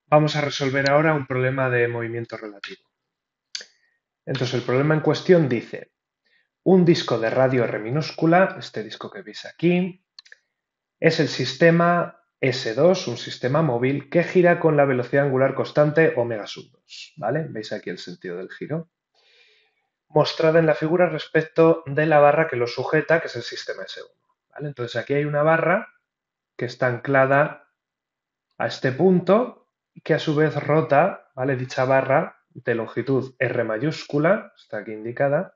Vamos a resolver ahora un problema de movimiento relativo. Entonces, el problema en cuestión dice, un disco de radio R minúscula, este disco que veis aquí, es el sistema S2, un sistema móvil que gira con la velocidad angular constante omega sub 2, ¿vale? Veis aquí el sentido del giro. Mostrada en la figura respecto de la barra que lo sujeta, que es el sistema S1, ¿vale? Entonces, aquí hay una barra que está anclada a este punto y que a su vez rota, ¿vale? Dicha barra de longitud R mayúscula, está aquí indicada,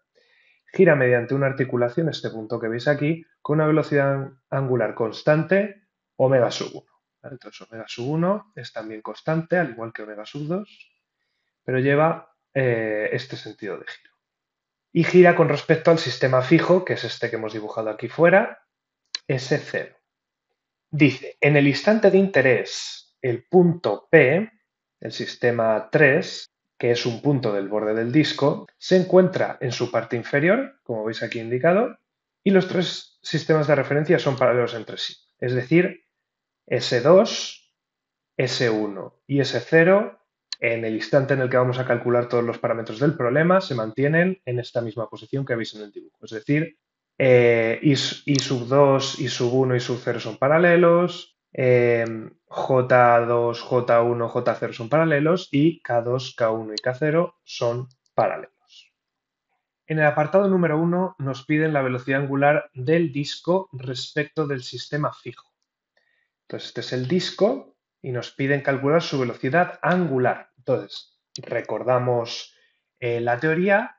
gira mediante una articulación, este punto que veis aquí, con una velocidad angular constante omega sub 1. ¿Vale? Entonces omega sub 1 es también constante, al igual que omega sub 2, pero lleva este sentido de giro. Y gira con respecto al sistema fijo, que es este que hemos dibujado aquí fuera, S0. Dice, en el instante de interés, el punto P, el sistema 3, que es un punto del borde del disco, se encuentra en su parte inferior, como veis aquí indicado, y los tres sistemas de referencia son paralelos entre sí. Es decir, S2, S1 y S0, en el instante en el que vamos a calcular todos los parámetros del problema, se mantienen en esta misma posición que veis en el dibujo. Es decir, I sub 2, I sub 1 y sub 0 son paralelos, J2, J1, J0 son paralelos y K2, K1 y K0 son paralelos. En el apartado número 1 nos piden la velocidad angular del disco respecto del sistema fijo. Entonces, este es el disco y nos piden calcular su velocidad angular. Entonces, recordamos la teoría.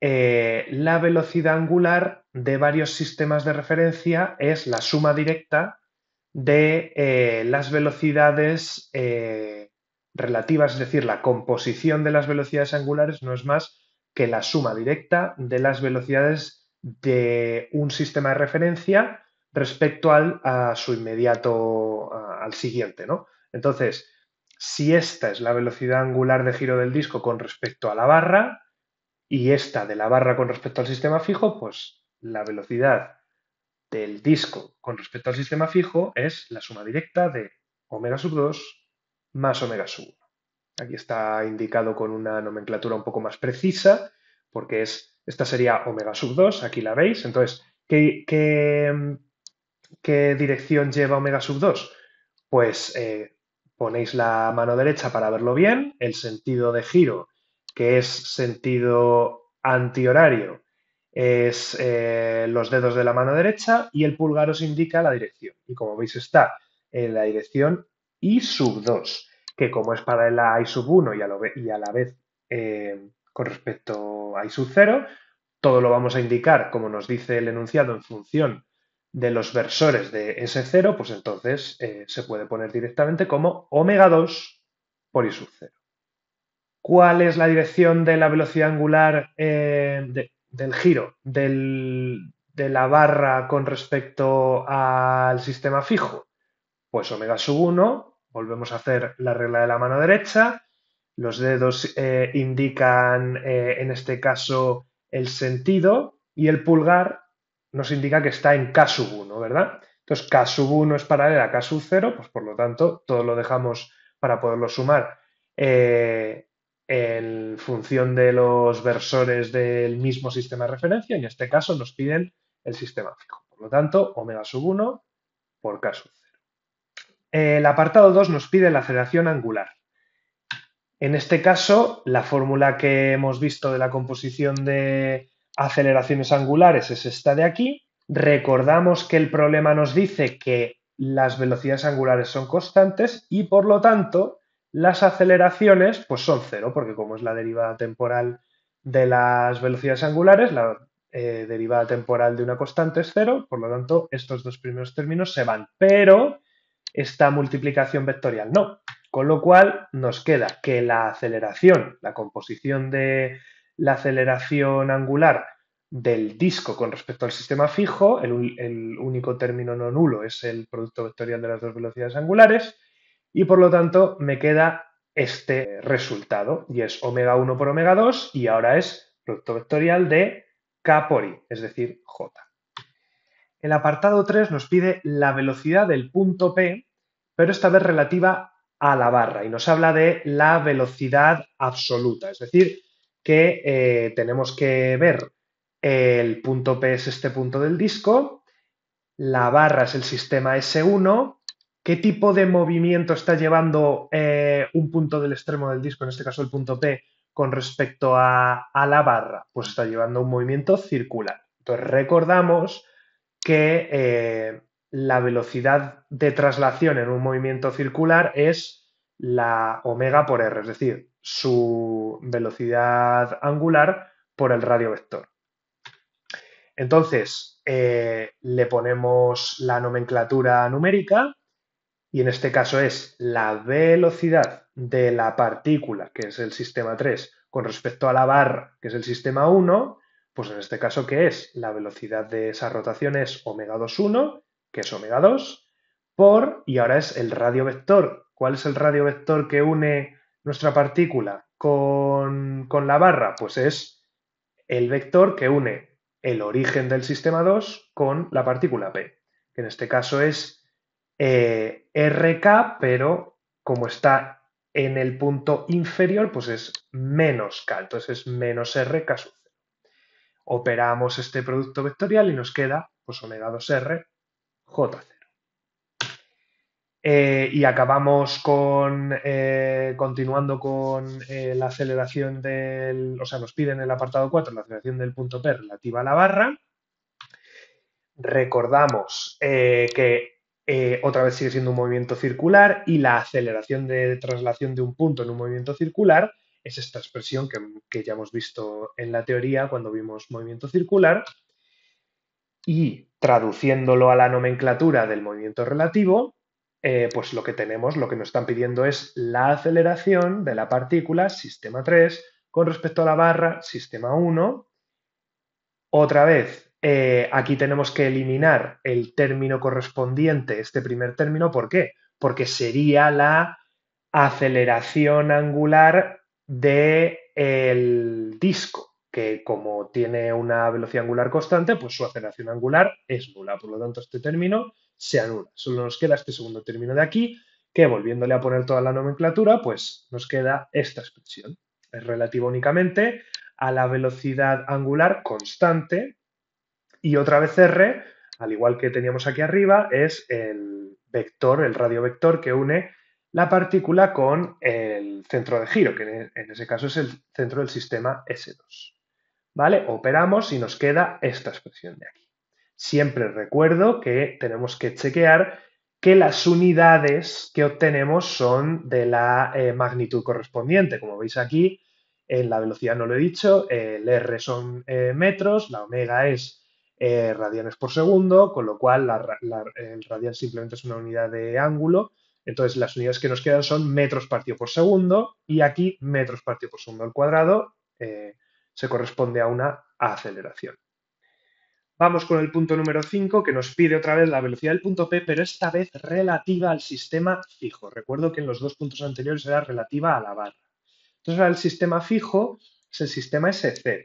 La velocidad angular de varios sistemas de referencia es la suma directa de las velocidades relativas, es decir, la composición de las velocidades angulares no es más que la suma directa de las velocidades de un sistema de referencia respecto a su inmediato, al siguiente, ¿no? Entonces, si esta es la velocidad angular de giro del disco con respecto a la barra, y esta de la barra con respecto al sistema fijo, pues la velocidad del disco con respecto al sistema fijo es la suma directa de omega sub 2 más omega sub 1. Aquí está indicado con una nomenclatura un poco más precisa, porque esta sería omega sub 2, aquí la veis. Entonces, ¿qué dirección lleva omega sub 2? Pues ponéis la mano derecha para verlo bien, el sentido de giro, que es sentido antihorario, es los dedos de la mano derecha y el pulgar os indica la dirección. Y como veis está en la dirección I sub 2, que como es paralela a I sub 1 y a la vez con respecto a I sub 0, todo lo vamos a indicar, como nos dice el enunciado, en función de los versores de S0, pues entonces se puede poner directamente como omega 2 por I sub 0. ¿Cuál es la dirección de la velocidad angular del giro de la barra con respecto al sistema fijo? Pues omega sub 1, volvemos a hacer la regla de la mano derecha, los dedos indican en este caso el sentido y el pulgar nos indica que está en K sub 1, ¿verdad? Entonces K sub 1 es paralela a K sub 0, pues por lo tanto todo lo dejamos para poderlo sumar en función de los versores del mismo sistema de referencia, y en este caso nos piden el sistema fijo. Por lo tanto, omega sub 1 por K sub 0. El apartado 2 nos pide la aceleración angular. En este caso, la fórmula que hemos visto de la composición de aceleraciones angulares es esta de aquí. Recordamos que el problema nos dice que las velocidades angulares son constantes y por lo tanto las aceleraciones pues son cero, porque como es la derivada temporal de las velocidades angulares, la derivada temporal de una constante es cero, por lo tanto estos dos primeros términos se van, pero esta multiplicación vectorial no. Con lo cual nos queda que la aceleración, la composición de la aceleración angular del disco con respecto al sistema fijo, el único término no nulo es el producto vectorial de las dos velocidades angulares, y por lo tanto me queda este resultado, y es omega 1 por omega 2, y ahora es producto vectorial de K por I, es decir, J. El apartado 3 nos pide la velocidad del punto P, pero esta vez relativa a la barra y nos habla de la velocidad absoluta, es decir, que tenemos que ver el punto P es este punto del disco, la barra es el sistema S1, ¿qué tipo de movimiento está llevando un punto del extremo del disco, en este caso el punto P, con respecto a la barra? Pues está llevando un movimiento circular. Entonces recordamos que la velocidad de traslación en un movimiento circular es la omega por r, es decir, su velocidad angular por el radio vector. Entonces, le ponemos la nomenclatura numérica y en este caso es la velocidad de la partícula, que es el sistema 3, con respecto a la barra, que es el sistema 1, pues en este caso, ¿qué es? La velocidad de esa rotación es omega 2,1, que es omega 2, por, y ahora es el radio vector. ¿Cuál es el radio vector que une nuestra partícula con la barra? Pues es el vector que une el origen del sistema 2 con la partícula P, que en este caso es RK, pero como está en el punto inferior, pues es menos K, entonces es menos RK sub 0. Operamos este producto vectorial y nos queda pues omega 2R J0. Y acabamos continuando con la aceleración o sea, nos piden en el apartado 4 la aceleración del punto P relativa a la barra. Recordamos que otra vez sigue siendo un movimiento circular y la aceleración de traslación de un punto en un movimiento circular es esta expresión que ya hemos visto en la teoría cuando vimos movimiento circular, y traduciéndolo a la nomenclatura del movimiento relativo, pues lo que tenemos, lo que nos están pidiendo es la aceleración de la partícula, sistema 3, con respecto a la barra, sistema 1. Otra vez, aquí tenemos que eliminar el término correspondiente, este primer término, ¿por qué? Porque sería la aceleración angular del disco, que como tiene una velocidad angular constante, pues su aceleración angular es nula. Por lo tanto, este término se anula. Solo nos queda este segundo término de aquí, que volviéndole a poner toda la nomenclatura, pues nos queda esta expresión. Es relativa únicamente a la velocidad angular constante y otra vez R, al igual que teníamos aquí arriba, es el vector, el radiovector que une la partícula con el centro de giro, que en ese caso es el centro del sistema S2. ¿Vale? Operamos y nos queda esta expresión de aquí. Siempre recuerdo que tenemos que chequear que las unidades que obtenemos son de la magnitud correspondiente. Como veis aquí, en la velocidad no lo he dicho, el R son metros, la omega es radianes por segundo, con lo cual el radian simplemente es una unidad de ángulo. Entonces las unidades que nos quedan son metros partido por segundo y aquí metros partido por segundo al cuadrado se corresponde a una aceleración. Vamos con el punto número 5, que nos pide otra vez la velocidad del punto P, pero esta vez relativa al sistema fijo. Recuerdo que en los dos puntos anteriores era relativa a la barra. Entonces ahora el sistema fijo es el sistema S0.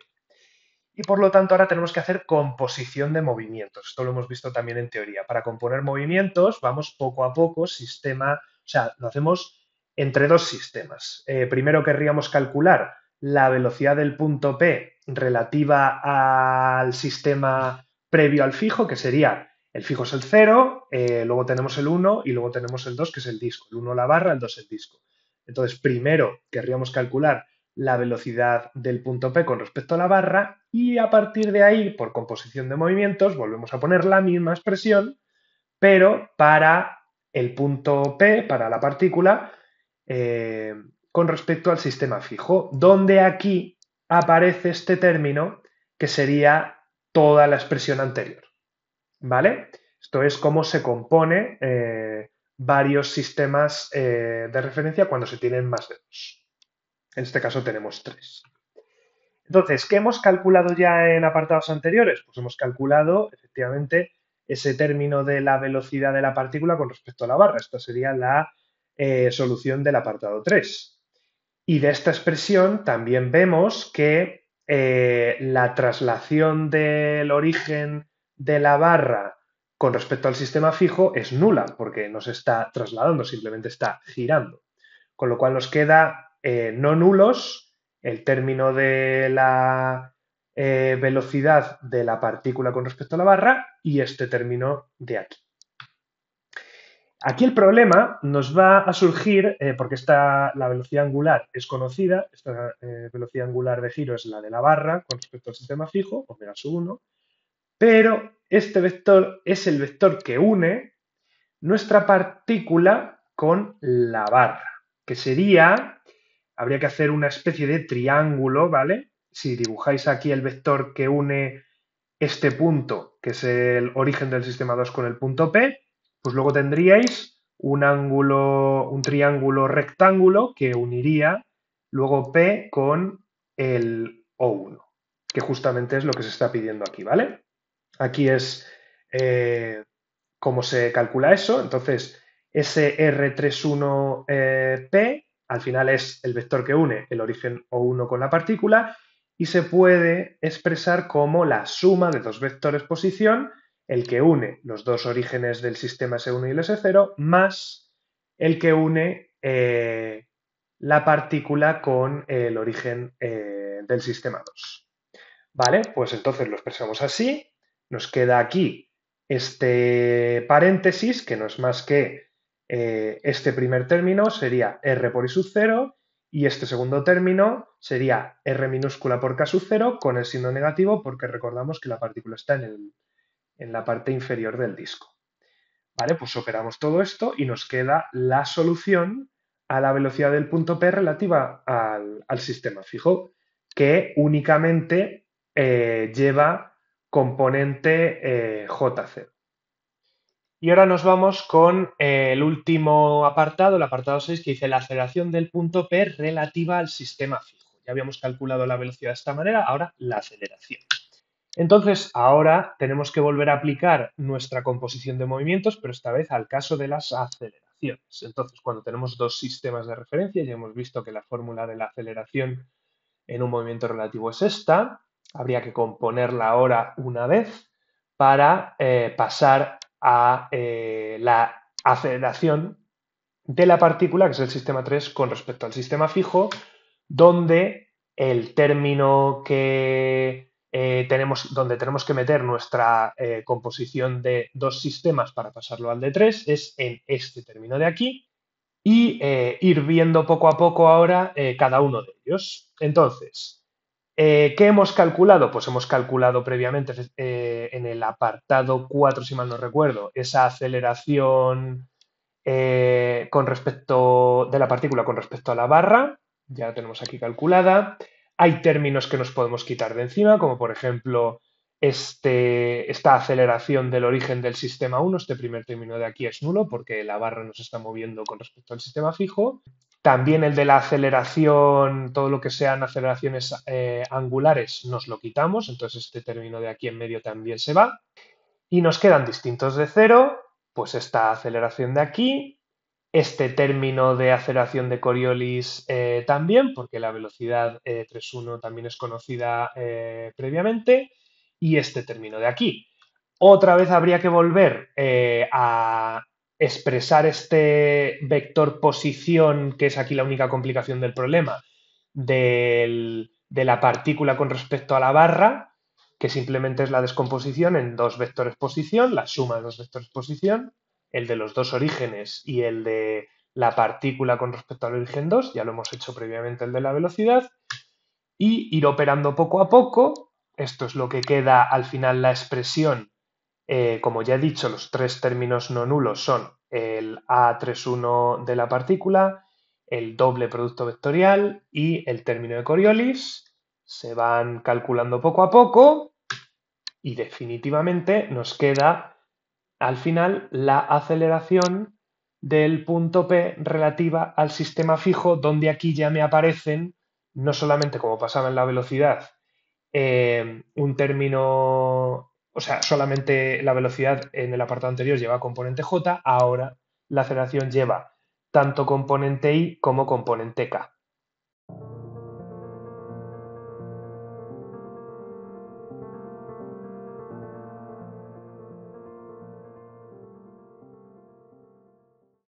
Y por lo tanto ahora tenemos que hacer composición de movimientos. Esto lo hemos visto también en teoría. Para componer movimientos vamos poco a poco, o sea, lo hacemos entre dos sistemas. Primero querríamos calcular la velocidad del punto P relativa al sistema previo al fijo, que sería el fijo es el 0, luego tenemos el 1 y luego tenemos el 2, que es el disco. El 1 la barra, el 2 el disco. Entonces, primero querríamos calcular la velocidad del punto P con respecto a la barra y a partir de ahí, por composición de movimientos, volvemos a poner la misma expresión, pero para el punto P, para la partícula, con respecto al sistema fijo, donde aquí aparece este término que sería toda la expresión anterior. ¿Vale? Esto es cómo se compone varios sistemas de referencia cuando se tienen más de dos. En este caso tenemos 3. Entonces, ¿qué hemos calculado ya en apartados anteriores? Pues hemos calculado efectivamente ese término de la velocidad de la partícula con respecto a la barra. Esta sería la solución del apartado 3. Y de esta expresión también vemos que la traslación del origen de la barra con respecto al sistema fijo es nula, porque no se está trasladando, simplemente está girando. con lo cual nos queda no nulos el término de la velocidad de la partícula con respecto a la barra y este término de aquí. Aquí el problema nos va a surgir, porque la velocidad angular es conocida, esta velocidad angular de giro es la de la barra con respecto al sistema fijo, omega sub 1, pero este vector es el vector que une nuestra partícula con la barra, que sería, habría que hacer una especie de triángulo, ¿vale? Si dibujáis aquí el vector que une este punto, que es el origen del sistema 2 con el punto P, pues luego tendríais un triángulo rectángulo que uniría luego P con el O1, que justamente es lo que se está pidiendo aquí, ¿vale? Aquí es cómo se calcula eso. Entonces, ese R31P al final es el vector que une el origen O1 con la partícula y se puede expresar como la suma de dos vectores posición, el que une los dos orígenes del sistema S1 y el S0, más el que une la partícula con el origen del sistema 2. ¿Vale? Pues entonces lo expresamos así. Nos queda aquí este paréntesis, que no es más que este primer término sería R por I sub 0 y este segundo término sería R minúscula por K sub 0 con el signo negativo porque recordamos que la partícula está en la parte inferior del disco. ¿Vale? Pues operamos todo esto y nos queda la solución a la velocidad del punto P relativa al sistema fijo, que únicamente lleva componente J0. Y ahora nos vamos con el último apartado, el apartado 6, que dice la aceleración del punto P relativa al sistema fijo. Ya habíamos calculado la velocidad de esta manera, ahora la aceleración. Entonces, ahora tenemos que volver a aplicar nuestra composición de movimientos, pero esta vez al caso de las aceleraciones. Entonces, cuando tenemos dos sistemas de referencia, ya hemos visto que la fórmula de la aceleración en un movimiento relativo es esta, habría que componerla ahora una vez para pasar a la aceleración de la partícula, que es el sistema 3, con respecto al sistema fijo, donde el término que donde tenemos que meter nuestra composición de dos sistemas para pasarlo al de 3 es en este término de aquí y ir viendo poco a poco ahora cada uno de ellos. Entonces, ¿qué hemos calculado? Pues hemos calculado previamente en el apartado 4, si mal no recuerdo, esa aceleración con respecto de la partícula con respecto a la barra, ya la tenemos aquí calculada. Hay términos que nos podemos quitar de encima, como por ejemplo esta aceleración del origen del sistema 1, este primer término de aquí es nulo porque la barra nos está moviendo con respecto al sistema fijo. También el de la aceleración, todo lo que sean aceleraciones angulares, nos lo quitamos, entonces este término de aquí en medio también se va. Y nos quedan distintos de cero, pues esta aceleración de aquí, este término de aceleración de Coriolis también, porque la velocidad 3.1 también es conocida previamente, y este término de aquí. Otra vez habría que volver a expresar este vector posición, que es aquí la única complicación del problema, de la partícula con respecto a la barra, que simplemente es la descomposición en dos vectores posición, la suma de dos vectores posición, el de los dos orígenes y el de la partícula con respecto al origen 2, ya lo hemos hecho previamente el de la velocidad, y ir operando poco a poco. Esto es lo que queda al final la expresión. Como ya he dicho, los tres términos no nulos son el A31 de la partícula, el doble producto vectorial y el término de Coriolis. Se van calculando poco a poco y definitivamente nos queda al final la aceleración del punto P relativa al sistema fijo, donde aquí ya me aparecen, no solamente como pasaba en la velocidad, un término, o sea, solamente la velocidad en el apartado anterior lleva componente J, ahora la aceleración lleva tanto componente I como componente K.